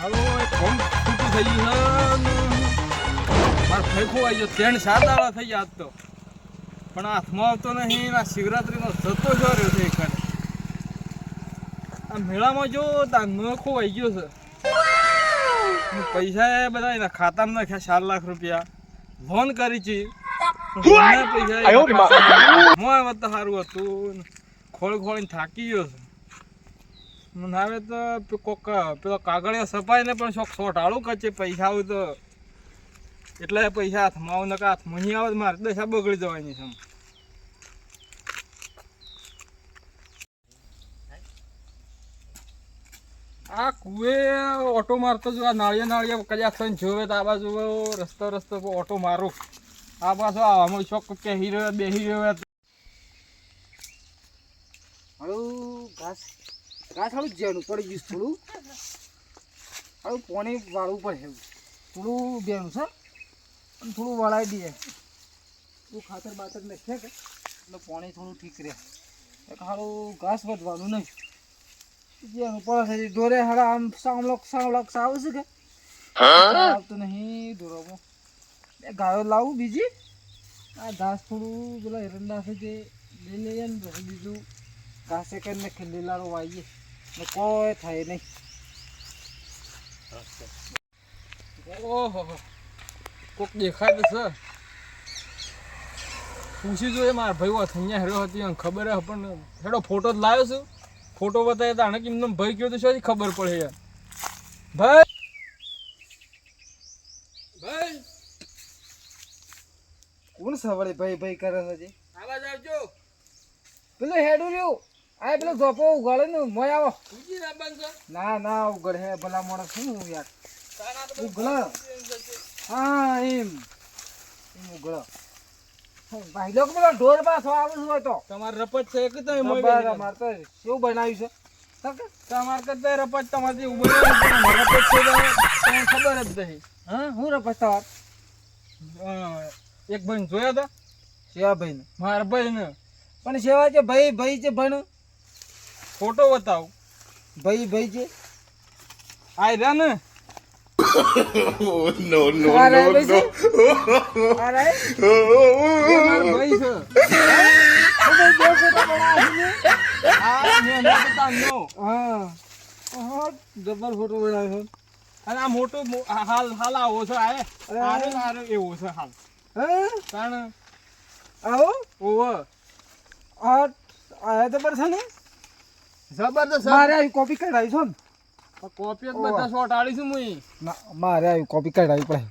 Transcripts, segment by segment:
Hello phone છૂટું થઈ ગયું છે મારે ફેંકો આવી ગયો 3-4 દાડા થઈ ગયા આજ તો પણ હાથમાં આવતો નહીં આ શિવરાત્રીનો જતો જ રહ્યો છે એક આ મેળામાં જો તાર નખો આવી ગયો છે પૈસા બધા એના ખાતામાં નાખ્યા 4 લાખ રૂપિયા લોન કરી છે પૈસા સારું હતું ખોળીને થાકી ગયો છે મને હવે તો કોક પેલો કાગળિયા સપાય ને પણ શોખ સોટાળું કચે પૈસા આવું તો એટલે પૈસા હાથમાં આવું નકા હાથમાં નહીં આવે મારે દશા બગડી જવાની છે આ કુએ ઓટો મારતો જો આ નાળિયા કદાચ થઈને જોવે તો આ બાજુ રસ્તો ઓટો મારું આ પાછો આવામાં શોખ બેસી રહ્યો હાલું ઘાસ હાલું જેનું પડી ગયું થોડું હાલું પાણી વાળવું પડે થોડું બેનું છે અને થોડું વળાવી દઈએ તું ખાતર બાતર નાખ્યા કે એટલે પાણી થોડું ઠીક રહે એક હાલું ઘાસ વધવાનું નહીં જેનું પડે છે દોરે હાડા આમ સાવલોક સાવ છે કે આવતું નહીં દોરોમાં ગાયો લાવું બીજી આ ઘાસ થોડું પેલા એરંડા છે તે લઈ લઈએ ને પછી બીજું ઘાસે કરીને લીલારો વાવીએ ને કોઈ થાય નહીં. ઓહો કોક દેખાય તો છે પૂછી જોઈએ મારા ભાઈ અહીંયા હેરો હતી એને ખબર હે પણ હેડો ફોટો જ લાવ્યો છું ફોટો બતાવ્યો તો આને કેમ ભાઈ કયો તો શું ખબર પડે યાર ભાઈ ભાઈ કોણ સવારે ભાઈ ભાઈ કરે છે આવાજ આવજો પેલો હેડું રહ્યું આ પેલો ધોપો ઉગાડે ને મોય આવો બીજી ના બંધ ના ઉગડ હે ભલા માણસ શું યાર ઉગડ હા એમ ઉગડ ભાઈ લોકો પેલો ઢોર પાછો આવે છે તો તમારે રપટ છે કે તમે અમારે તો શું બનાવ્યું છે તમારે કરતા રપટ તમારે ઉભો રપટ છે તમને ખબર જ નહીં હા હું રપટ તમાર એક ભાઈ જોયા હતા સેવા ભાઈ ને મારા ભાઈ ને પણ સેવા છે ભાઈ છે ભણ ફોટો બતાવ ભાઈ છે આય રહ્યા ને no. અરે ભાઈ છે જબર ફોટો બનાવ્યો અને આ મોટો હાલ આવો છે આરે એવો છે હાલ કારણ આવો ઓવો આ જબર છે ને જબરદસ્ત મારે આવી કોપી કઢાવી છો ને કોપી જ બધા શોટ આડીશું મુઈ ના મારે આવી કોપી કઢાવી પડે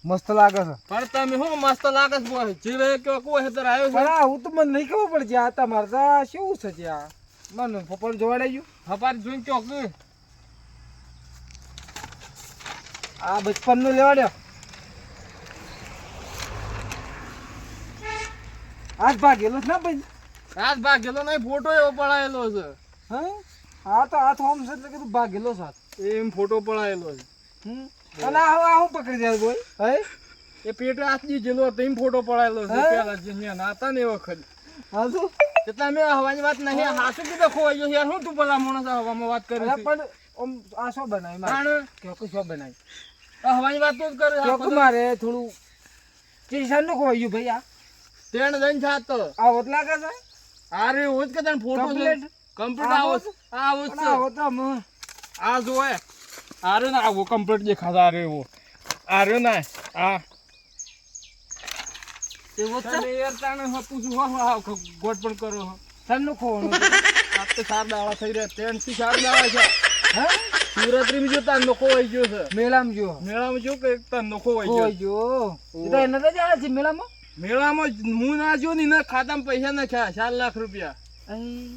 મસ્ત લાગે છે પણ તમે હું મસ્ત લાગે છે બોય જીવે કે કોઈ હેતર આવ્યો છે પણ હું તો મને નહીં ખબર પડે આ તમારે તો શું છે ત્યાં મને પપ્પા જોવા ગયું હપારી જોઈને ચોક આ બચપન નું લેવા દો આજ ભાગેલો છે ને ભાઈ આજ ભાગેલો નહીં ફોટો એવો પડાયેલો છે હા હા તો હાથ હોમ છે એટલે કીધું ભાગેલો સાથ એમ ફોટો પડાયેલો છે અને આ હું પકડી જાય બોય હે એ પેટે હાથ દીધેલો હતો એમ ફોટો પડાયેલો છે પેલા જે ત્યાં હતા ને એ વખત હા શું એટલે મેં હવાની વાત નહીં હાસુ કીધો ખોવાઈ ગયો યાર હું તું પેલા માણસ હવામાં વાત કરી પણ આમ આ શું બનાવી મારે કે શું બનાવી હવાની વાત તો જ કરે કે મારે થોડું ટીશન નું ખોવાઈ ગયું ભાઈ આ તેણ જઈને જાત આ હોત લાગે છે અરે હું જ કે તને ફોટો કમ્પ્લીટ આવો તો આ જોય આરે ના આવો કમ્પ્લીટ દેખાતા આરે એવો આરે ના આ એવો તમે યાર તાણે પૂછું હા ગોટ પણ કરો ઠંડુ ખોવાનું આપ તો 4 દાડા થઈ રહ્યા 3 થી 4 દાડા છે હા શિવરાત્રી માં જો તાર નખો વહી ગયો છે મેળામાં જો મેળામાં જો કે તાર નખો વહી ગયો એટલે એને તો જાય છે મેળામાં હું ના જો ને ખાતામાં પૈસા નાખ્યા 4 લાખ રૂપિયા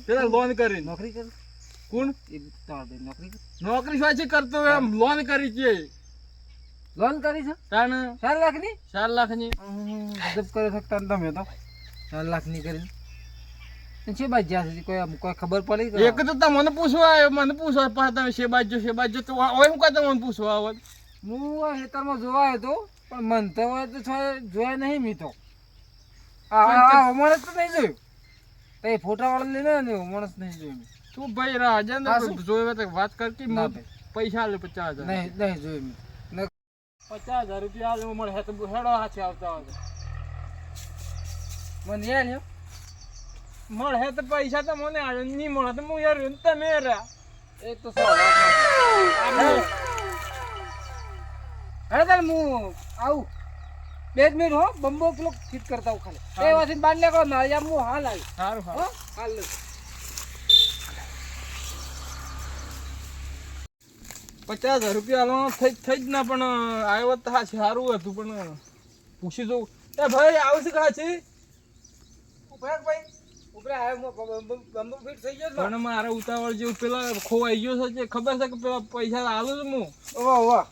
પેલા લોન કરી નોકરી કરી કોણ એ તમાર ભાઈ નોકરી કરી નોકરી સાચી કરતો એમ લોન કરી છે લોન કરી છે તાણ 4 લાખ ની 4 લાખ ની ગજબ કરી શકતા તમે તો 4 લાખ ની કરી છે બાજ જ્યાં કોઈ ખબર પડી એક તો તમને પૂછવા આવ્યો મને પૂછવા પાછા તમે શેબાજો તો હવે હું કાં તમને પૂછવા આવત હું ખેતરમાં જોવા આવ્યો તો પણ મન તો જોયા નહીં મી તો આ માણસ તો નહીં જોયું તો એ ફોટા વાળા લઈને ને માણસ નહીં જોયું તું ભાઈ રાજા ને જોયો તો વાત કરતી ના ભાઈ પૈસા આલે 50,000 નહીં નહીં જોયું મેં. 50,000 રૂપિયા આલે મળે હે તો હેડો હાથે આવતા હોય મને યાર લ્યો. મળે હે તો પૈસા તો મને આલે નહીં મળે તો હું યાર તમે રહ્યા એ તો સો વાત આપણે અરે તાર હું આવું 2 મિનિટ હો બંબો કિલો ફિટ કરતા હું ખાલી એ વાથી બાંધ લે કો મારી આમ હું હાલ આવી સારું હો સારું હાલ લે 50,000 રૂપિયા આલવાનો થઈ જ ના પણ આવ્યો તો હા સારું હતું પણ પૂછી દઉં એ ભાઈ આવશે કા છે ઉભરે ભાઈ ઉભરે આવ્યો બંબો ફિટ થઈ ગયો પણ મારે ઉતાવળ જેવું પેલા ખોવાઈ ગયો છે ખબર છે કે પેલા પૈસા આલું છું હું ઓવા ઓવા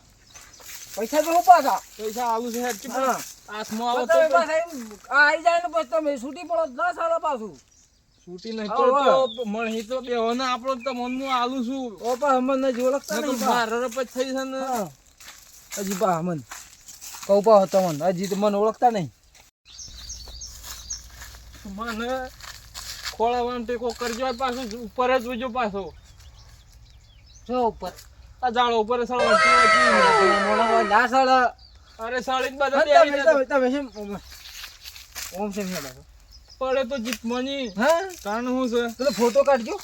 પૈસા તો પાછા પૈસા આલું છે હેડ હા. હાથમાં આવે તમે તો પાછા આવી જાય ને પછી તમે છૂટી પડો 10 સાલા પાછું છૂટી નહીં હા, હા. તો મળી તો બેહોને આપણો તો મનનું આલું છું ઓ પા અમને જ ઓળખતા નહીં પા. મારે રપત થઈ છે ને હા. હજી પા અમન કહું પા તમને હજી તો મને ઓળખતા નહીં મને ખોળાવાનો ટેકો કરજો પાછું ઉપર જ જોજો પાછો જો ઉપર આ જાળો ઉપર સળવા ના સળ અરે સાળી બધા બેહી જાય. તમે શેમ ઓમ શેમ હેડા પડે તો જીત મની હા કારણ શું છે પેલો ફોટો કાઢજો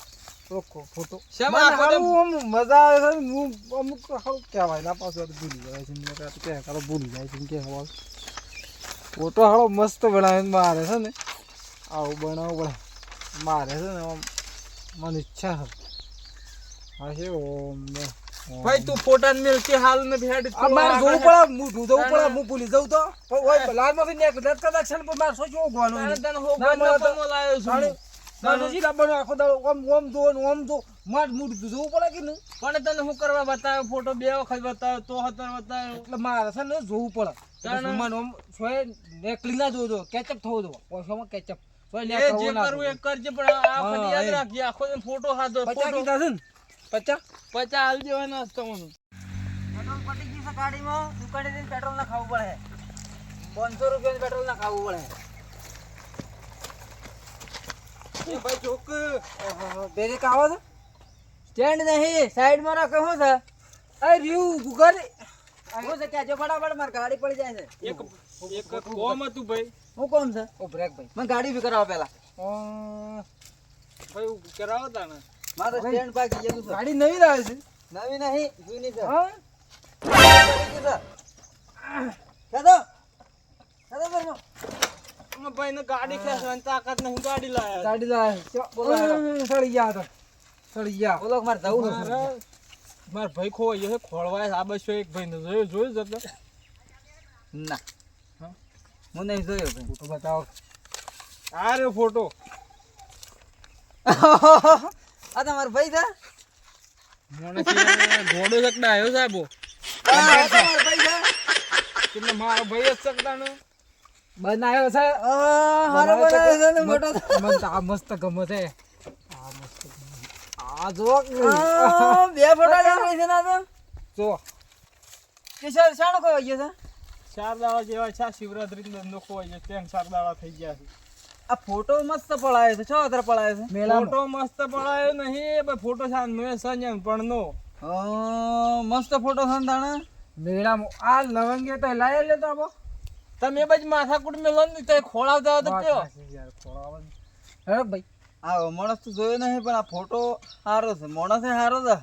ઓખો ફોટો શેમ મને આખો હારું આમ મજા આવે છે ને હું અમુક હારું કહેવાય ના પાછું તો ભૂલી જાય છે મને કાં તો કે કાં તો ભૂલી જાય છે કે હવા ફોટો હારો મસ્ત બનાવીને મારે છે ને આવું બનાવવું પડે મારે છે ને આમ મને ઈચ્છા છે હા છે ઓમ ને ઓમ. ભાઈ તું ફોટા મેલ કે હાલ ને ભેડ આ મારે જોવું પડે હું ઢૂંઢવું પડે હું ભૂલી જાઉં તો પણ ઓય લાલમાંથી નેક દત કદાચ છે ને પણ મારે સોચવું ઉગવાનું નહીં. તને હો ના, મને તો- પણ લાયો છું તાણે- તાણે સીધા બનો આખો દાડો ઓમ જો ને ઓમ જો માર મૂડ જોવું પડે કે નહીં પણ તને શું કરવા બતાવ્યો ફોટો 2 વખત બતાવ્યો તો હતર બતાવ્યો એટલે મારે છે ને જોવું પડે તાણે- મને ઓમ સોય નેકલી ના જોજો કેચઅપ થવો જો ઓછામાં કેચઅપ સોય એ નેક જે થવો ના કરવું એ કરજે પણ આ હા, વખત યાદ એ. રાખજે આખો દિન ફોટો હાથો 50 ફોટો કીધા છે ને 50 50 હાલ દેવાના હશે તમને પેટ્રોલ પટી ગયું છે ગાડીમાં દુકાને જઈને પેટ્રોલ ના ખાવું પડે 500 રૂપિયાનું પેટ્રોલ ના ખાવું પડે એ ભાઈ જોક બેરે કાવો છે સ્ટેન્ડ નહીં સાઈડમાં રાખો શું છે અરે રીવ ગુગર હું છે કે જો ફટાફટ માર ગાડી પડી જાય છે એક કોમ હતું ભાઈ હું કોમ છે ઓ બ્રેક ભાઈ મને ગાડી બી કરાવો પહેલા ભાઈ કરાવો તા ને મારો સ્ટેન્ડ પાકી ગયું છે ગાડી નવી લાવે છે નવી નહીં જૂની છે હા કદો કદો બરનો ભાઈ ને ગાડી ખેંચવાની તાકાત નહીં ગાડી લાયા ગાડી લાવે સળી ગયા તો સળી ગયા બોલો માર જવું છે માર ભાઈ ખોવાઈ ગયો છે ખોળવાય આ બસો એક ભાઈ ને જોયું જતો ના હું નહીં જોયો ભાઈ ફોટો બતાવો આ રે ફોટો આ તમારો ભાઈ છે મને ઘોડો શકતા આવ્યો સાહેબો આ તમારો ભાઈ છે એટલે મારો ભાઈ જ શકતા ને બનાયો છે હારો બનાયો છે ને મોટો મને તો આ મસ્ત ગમે છે આ મસ્ત આ જો બે ફોટા લેવા છે ના તો જો કિશોર શાણો કોઈ ગયો છે 4 દાડા જેવા છે શિવરાત્રી ધંધો ખોવાઈ ગયો ત્યાં 4 દાડા થઈ ગયા છે આ ફોટો મસ્ત પડાયો છે છો અતર પડાયો છે મેળામાં ફોટો મસ્ત પડાયો નહીં ભાઈ ફોટો છે નો સંજન પણ નો મસ્ત ફોટો સંતાણા મેળામાં આ લવંગે તો લાય લેતો આબો તમે બજ માથાકૂટ મેલો ને તે ખોળાવતા હતો કયો યાર ખોળાવન હે ભાઈ આ માણસ તો જોયો નહીં પણ આ ફોટો સારો છે માણસ સારો છે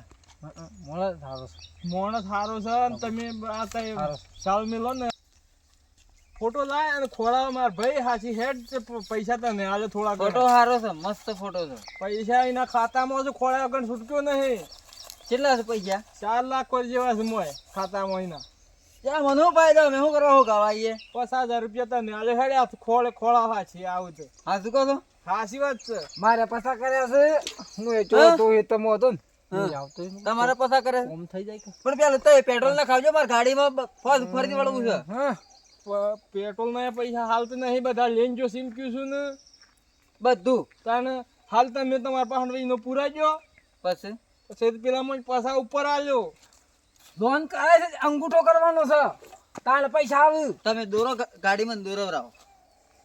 માણસ સારો છે મોણસ સારો છે અને તમે આ તઈ સારો. ચાલ મેલો ને ફોટો લાય અને ખોળાવ માર ભાઈ હાચી હેડ છે પૈસા તને આલે થોડા ફોટો સારો છે મસ્ત ફોટો છે પૈસા એના ખાતામાં છે ખોળા વગર છૂટક્યો નહીં કેટલા છે પૈસા 4 લાખ પર જેવા છે મોય ખાતામાં એના યા મને હું ફાયદો મેં શું કરવા હું ગાવાઈએ 50,000 રૂપિયા તને આલે હેડ્યા ખોળા હાચી આવું છે હા શું કહો છો હાચી વાત છે મારે પસા કર્યા છે હું એ તો એ તમો હતો ને તમારે પસા કરે ઓમ થઈ જાય પણ પેલા તો પેટ્રોલ ના ખાવજો માર ગાડીમાં ફરીથી વળવું છે હા પેટ્રોલ ના પૈસા હાલ તો નહીં બધા લઈને જો સિમક્યું છું ને બધું તાને હાલ તમે તમારા પાસે નો પુરાજો પછી પછી પેલા મને પાછા ઉપર આલ્યો લોન કરે છે અંગૂઠો કરવાનો છે તાણ પૈસા આવે તમે દોરો ગાડીમાં દોરો રાવો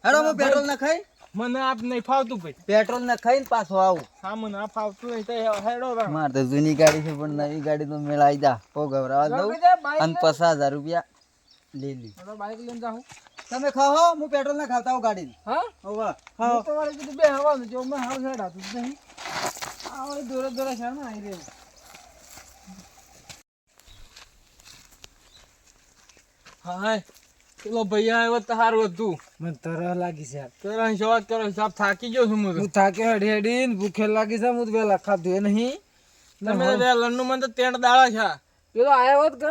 હેડો હું પેટ્રોલ ના ખાઈ મને આપ નહીં ફાવતું ભાઈ. પેટ્રોલ ને ખાઈને પાછો આવું. હા મને આ ફાવતું નહીં તો હેડો રા. મારે તો જૂની ગાડી છે પણ નવી ગાડી તો મેળાઈ જા. પો ગભરાવા દઉં અને 50,000 રૂપિયા લઈ લી. બાઈક લઈને જાઉં. તમે ખાઓ, હું પેટ્રોલ ના ખાવતા હું ગાડી. હા હોવા હું તો વાળી કીધું બે હવાનું જો મેં હાલ હેડાતું જ નહીં. આ વાળી દોરે દોરે છે ને આવી રહ્યું. હા પેલો ભાઈ આવ્યો તો સારું હતું. મને તરહ લાગી છે યાર. પેલા શોખ કરો સાહેબ થાકી ગયો છું હું તો. હું થાકે હેડી હેડીને ભૂખે લાગી છે હું તો વહેલા ખાધું એ નહીં. તમે લન્નુ મને તો 3 દાડા છે. પેલો આયો હોત કે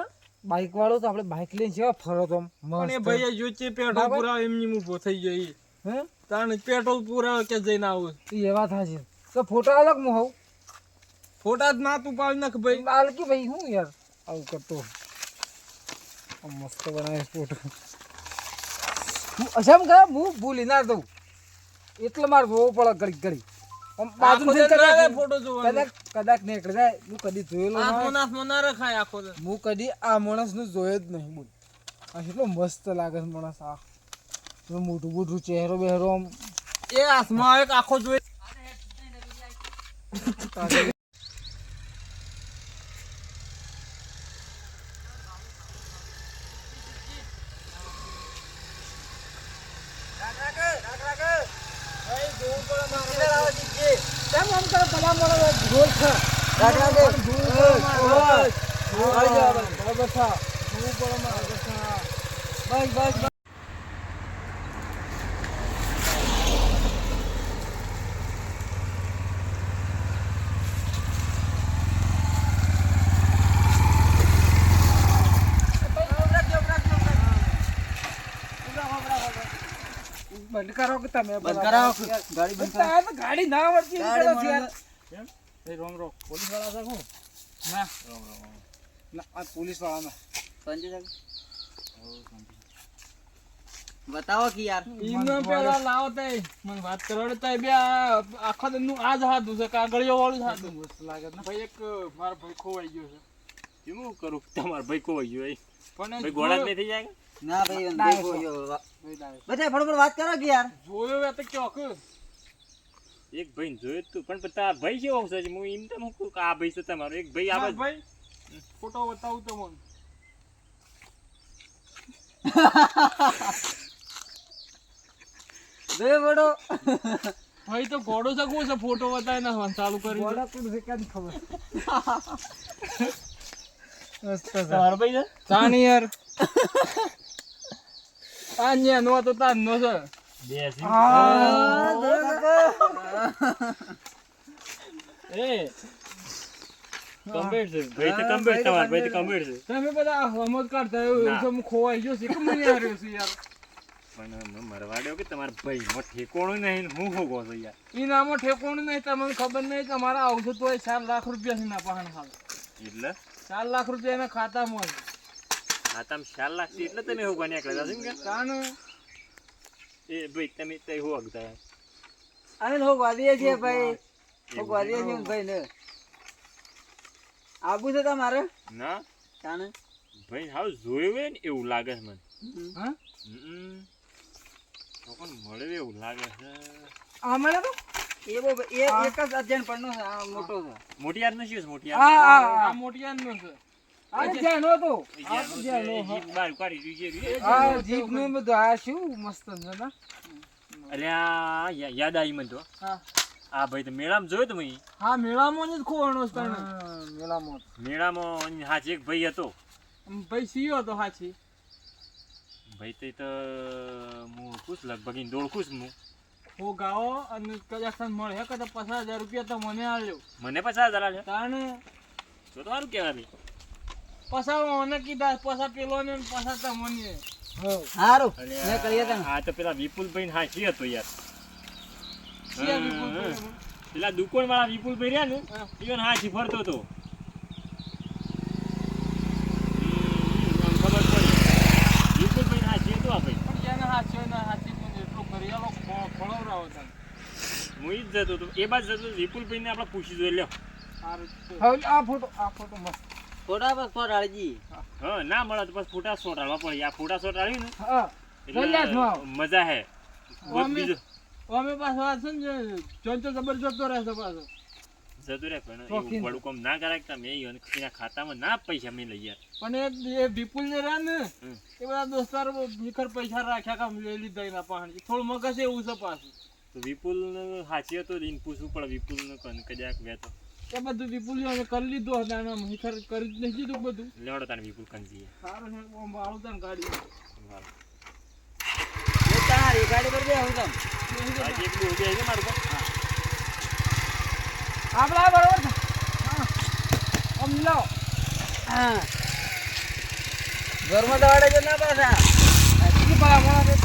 બાઈક વાળો તો આપણે બાઈક લઈને કેવા ફરો તો પણ એ ભાઈએ જોચી પેટ્રોલ પુરાવ એમની ઊભો થઈ ગઈ. હે તાણે પેટ્રોલ પુરાવ કે જઈને આવું. એ વાત થાશે તો ફોટા અલગ હું હોઉં ફોટા જ ના તું પાડી નાખ ભાઈ. બાલકી ભાઈ હું યાર આવું કરતો આ મસ્ત બનાવે ફોટો. હું અસમ કે હું ભૂલી ના દઉં એટલે મારે જોવો પડે ઘડી ઘડી આમ બાજુથી આખો દાડો કદાચ ફોટો જોવાનો. કદાચ નીકળી જાય હું કદી જોયેલો આંખમાં ના નાખમાં ના રખાય આખો દાડો. હું કદી આ માણસનું જોયો જ નહીં બોલ. આ કેટલો મસ્ત લાગે છે માણસ આ મોટું મોટું ચહેરો બહેરો આમ એ હાથમાં એક આખો જોઈ. કેમ આમ કરે ભલા માણસ ઢોલ છે બરાબર છે બસ બસ બંધ કરો કે તમે બંધ કરાવો. ગાડી બંધ કરાવો. તારે તો ગાડી ના આવડતી એમ કરો છો યાર. પોલીસ વાળા છે કોણ? ના ના આ પોલીસ વાળાનો બતાવો કે યાર. ઈનો પેલા લાવો તે મને વાત કરવાડે તો બે આખા દિનનું આ જ હાથું છે કાગળિયો વાળું જ હાથું. મસ્ત લાગે ને ભાઈ એક મારો ભાઈ ખોવાઈ ગયો છે. કેવું કરું તમારો ભાઈ કોઈ ગયો એ પણ ભાઈ ગોળા જ નહીં થઈ જાય ના ભાઈ ભાઈ બોલ્યો. બધા ફટાફટ વાત કરો કે યાર. જોયો એ તો ચોક એક ભાઈ જોયું તું પણ તારા ભાઈ કેવો છે હું એમ તો હું કહું કે આ ભાઈ છે તમારો એક ભાઈ આવે ભાઈ ફોટો બતાવું તો મને. બે બડો ભાઈ તો ઘોડો છે કોણ છે ફોટો બતાવી નાખવાનું ચાલુ કરી દે. બોલા કોણ છે કાંઈ ખબર મસ્ત છે તમારો ભાઈ છે જાણી યાર આ નો તો તાર નો છે. બે એ કમ્પ્લીટ છે ભાઈ તો કમ્પ્લીટ તમારો ભાઈ તો કમ્પ્લીટ છે તમે બધા હમત કાઢતા એવું છે હું ખોવાઈ ગયો છે કે મને હાર્યો છે યાર. પણ મરવા દો કે તમારા ભાઈ મો ઠેકોણું નહીં ને હું શું કહું છું યાર ઈ નામો ઠેકોણું નહીં તમને ખબર નહીં તમારા આવશે તો 4 લાખ રૂપિયા છે ના પાહણ હાલ એટલે 4 લાખ રૂપિયા એના ખાતામાં છે. હા તમે 4 લાખ છે એટલે તમે એવું બન્યા કરતા છો કે કાન એ ભાઈ તમે તો એવું હગતા અમે લોકો વાદીએ છીએ ભાઈ. લોકો વાદીએ છીએ ભાઈ ને આબુ છે તમારે ના તાને ભાઈ હાવ જોયું હોય ને એવું લાગે છે મને હા તો પણ મળે એવું લાગે છે આ મળે તો એવો એ એક જ અજણ પડનો છે. આ મોટો છે. મોટી યાર નથી મોટી હા યાર હા આ મોટિયાનો છે. આ જેનો તો આ તો જેનો જીપ બહાર કાઢી દીધી આ જીપ નું બધું આ શું મસ્ત છે ને અલ્યા યાદ આવી મને તો હા આ ભાઈ તો મેળામાં જોયો તો મેં હા મેળામાં જ ખોવાનો છે તને. મેલામાં મેળામાં હાચ એક ભાઈ હતો ભાઈ સીયો તો હાચી ભાઈ તો હું ખુશ લગભગ ઈને દોડ ખુશ હું હો ગાવો અને કદાચ તને મળે કદાચ 50,000 રૂપિયા તો મને આલ્યો મને 50,000 છે તાણે તો સારું કહેવાય ભાઈ પસા મને કીધા પસા પેલો ને પસા તો મને. હારું અલ્યા, મેં કરીએ તને. આ તો પેલા વિપુલભાઈ હાચી હતો યાર શિયા વિપુલ હા. ભાઈ. પેલા દુકાન વાળા વિપુલભાઈ રહ્યા ને હા. ઈવન હાચી ફરતો હતો આમ ખબર પડી વિપુલભાઈ હાચી હતો આ ભાઈ પણ જેને હાચી હોય ને હાચી પણ એટલું ઘરિયાળો ખવડાવરાવો તને. હું ઈ જ જતો હતો એ બાદ જતો વિપુલભાઈ ને આપણે પૂછી જોઈ લ્યો સારું છે. હવે આ ફોટો મસ્ત ફોટા પર ફોટાડજી. હા ના મળે તો પછી ફોટા શોટ હાલવા પડે આ ફોટા શોટ હાલી ને હા એટલે ચાલ્યા જ માં. મજા હે અમે- બીજો અમે પાછો આ છે ને જોઈતો જબરજસ્ત રહેશે પાછો જતું રહે પણ શોખીન. એવું બડું કામ ના કરાય કે તમે એના ખાતામાં ના પૈસા મેં લઈ યાર. પણ એ વિપુલ ને રહ્યા ને હમ. એ બધા દોસ્તારો નીકળ પૈસા રાખ્યા કામ લઈ લીધા એના પાસેથી. થોડું મગજ એવું છે પાછું તો વિપુલ સાચી હતો એને પૂછવું પડે વિપુલ ને કદાચ વેતો એ બધું વિપુલ અમે કરી લીધું હતા એમાં નીકળ કરી જ નહીં દીધું બધું લેવડો તાને વિપુલ કંજીએ. સારું છે આમ વાળું તાન ગાડી તારી ગાડી પર બેહું તમ આજે એકલું ઉભી આવી મારું પર. આપણે આ બરોબર છે હા આમ લાવો હા ઘરમાં દવાડે છે ના પાછા ઈ ભલા મોણા